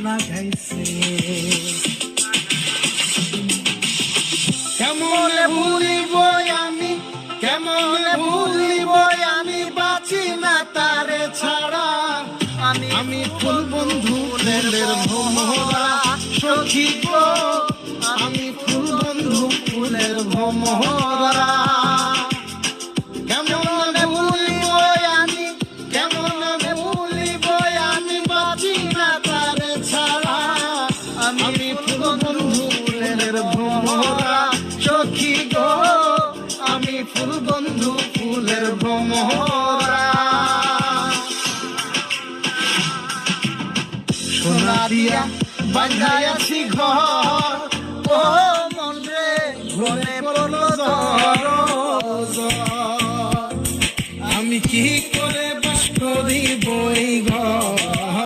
লাগাইছে। কেমনে ভুলিব আমি, কেমনে ভুলিব আমি, বাঁচি না তারে ছাড়া। আমি ফুল বন্ধু ফুলের ভ্রমরা সখী গো, আমি ফুল বন্ধু ফুলের ভ্রমরা। কেমনে ভুলিব আমি, কেমনে ভুলিব আমি, বাঁচি না তারে ছাড়া। আমি ফুল বন্ধু ফুলের ভ্রমরা সখী গো, আমি ফুল বন্ধু ফুলের ভ্রমরা। সোনা দিয়া বাঁধাইয়াছি ঘর, ও মন রে ঘরে পড়ল ঝড়। আমি কি